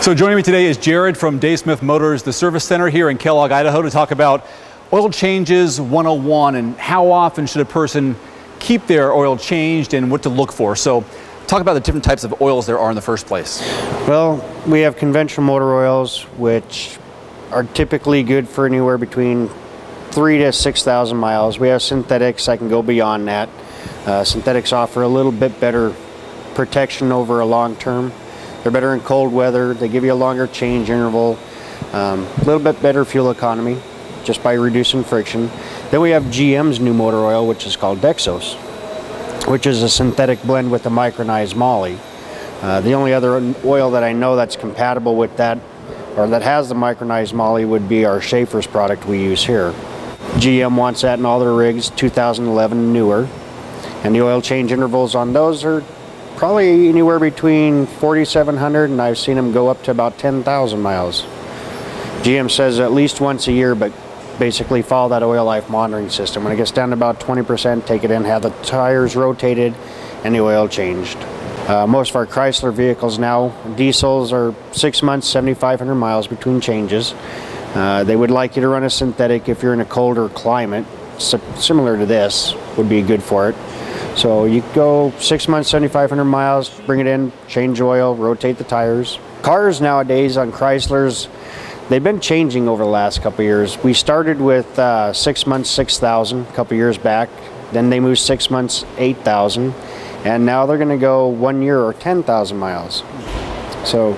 So joining me today is Jared from Dave Smith Motors, the service center here in Kellogg, Idaho, to talk about oil changes 101 and how often should a person keep their oil changed and what to look for. So talk about the different types of oils there are in the first place. Well, we have conventional motor oils, which are typically good for anywhere between 3,000 to 6,000 miles. We have synthetics that can go beyond that. Synthetics offer a little bit better protection over a long term. They're better in cold weather. They give you a longer change interval, a little bit better fuel economy just by reducing friction. Then we have GM's new motor oil, which is called Dexos, which is a synthetic blend with the micronized moly. The only other oil that I know that's compatible with that, or that has the micronized moly, would be our Schaefer's product we use here. GM wants that in all their rigs, 2011 and newer. And the oil change intervals on those are probably anywhere between 4,700 and I've seen them go up to about 10,000 miles. GM says at least once a year, but basically follow that oil life monitoring system. When it gets down to about 20%, take it in, have the tires rotated and the oil changed. Most of our Chrysler vehicles now, diesels, are 6 months, 7,500 miles between changes. They would like you to run a synthetic if you're in a colder climate, similar to this would be good for it. So you go 6 months, 7,500 miles, bring it in, change oil, rotate the tires. Cars nowadays on Chryslers, they've been changing over the last couple of years. We started with 6 months, 6,000 a couple years back. Then they moved 6 months, 8,000. And now they're going to go 1 year or 10,000 miles. So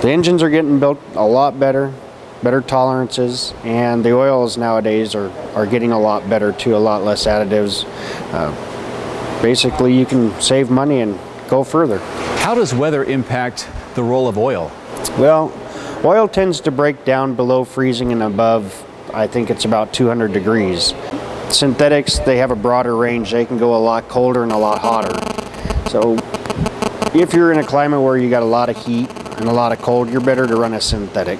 the engines are getting built a lot better, better tolerances, and the oils nowadays are getting a lot better too, a lot less additives. Basically, you can save money and go further. How does weather impact the role of oil? Well, oil tends to break down below freezing and above, I think it's about 200 degrees. Synthetics, they have a broader range. They can go a lot colder and a lot hotter. So if you're in a climate where you got a lot of heat and a lot of cold, you're better to run a synthetic.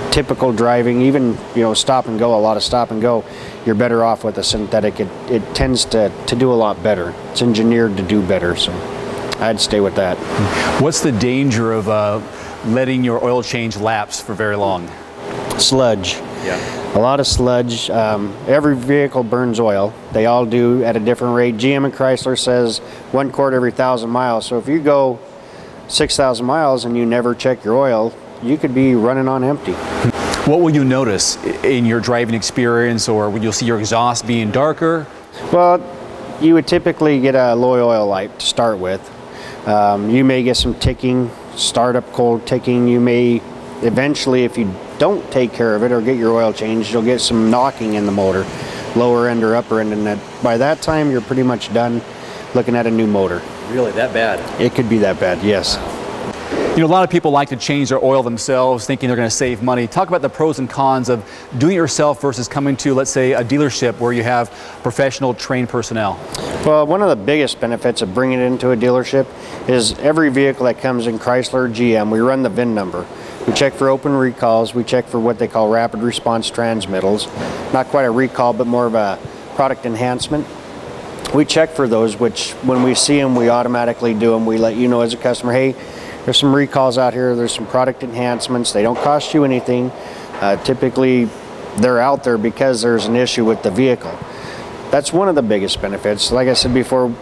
Typical driving, even stop and go, a lot of stop and go, you're better off with a synthetic. It tends to do a lot better. It's engineered to do better, so I'd stay with that. What's the danger of letting your oil change lapse for very long? Sludge. Yeah. A lot of sludge. Every vehicle burns oil. They all do at a different rate. GM and Chrysler says 1 quart every 1,000 miles. So if you go 6,000 miles and you never check your oil, you could be running on empty. What will you notice in your driving experience, or when you'll see your exhaust being darker? Well, you would typically get a low oil light to start with. You may get some ticking, startup cold ticking. You may eventually, if you don't take care of it or get your oil changed, you'll get some knocking in the motor, lower end or upper end, and by that time you're pretty much done looking at a new motor. Really, that bad? It could be that bad, yes. Wow. A lot of people like to change their oil themselves, thinking they're going to save money. Talk about the pros and cons of doing it yourself versus coming to, let's say, a dealership where you have professional trained personnel. Well, one of the biggest benefits of bringing it into a dealership is every vehicle that comes in Chrysler or GM, we run the VIN number. We check for open recalls. We check for what they call rapid response transmittals. Not quite a recall, but more of a product enhancement. We check for those, which when we see them, we automatically do them. We let you know as a customer, hey, there's some recalls out here, there's some product enhancements. They don't cost you anything. Typically, they're out there because there's an issue with the vehicle. That's one of the biggest benefits. Like I said before,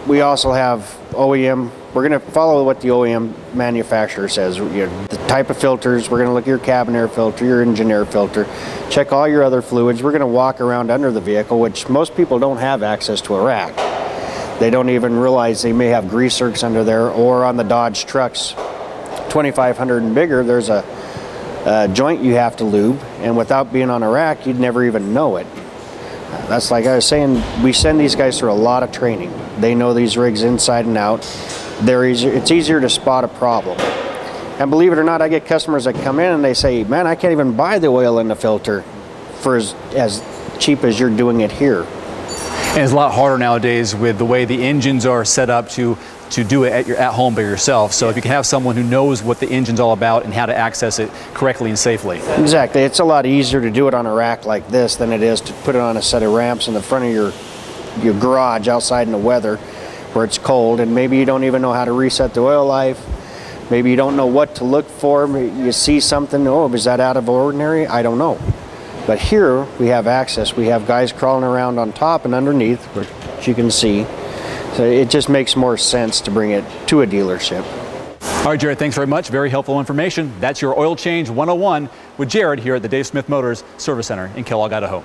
we also have OEM. We're going to follow what the OEM manufacturer says. The type of filters, we're going to look at your cabin air filter, your engine air filter, check all your other fluids. We're going to walk around under the vehicle, which most people don't have access to a rack. They don't even realize they may have grease zerks under there, or on the Dodge trucks, 2,500 and bigger, there's a joint you have to lube, and without being on a rack, you'd never even know it. That's like I was saying, we send these guys through a lot of training. They know these rigs inside and out. It's easier to spot a problem. And believe it or not, I get customers that come in and they say, man, I can't even buy the oil in the filter for as cheap as you're doing it here. And it's a lot harder nowadays with the way the engines are set up to do it at home by yourself. So if you can have someone who knows what the engine's all about and how to access it correctly and safely. Exactly. It's a lot easier to do it on a rack like this than it is to put it on a set of ramps in the front of your garage outside in the weather where it's cold, and maybe you don't even know how to reset the oil life. Maybe you don't know what to look for. You see something, oh, is that out of ordinary? I don't know. But here we have access. We have guys crawling around on top and underneath, which you can see. So it just makes more sense to bring it to a dealership. All right, Jared, thanks very much. Very helpful information. That's your Oil Change 101 with Jared here at the Dave Smith Motors Service Center in Kellogg, Idaho.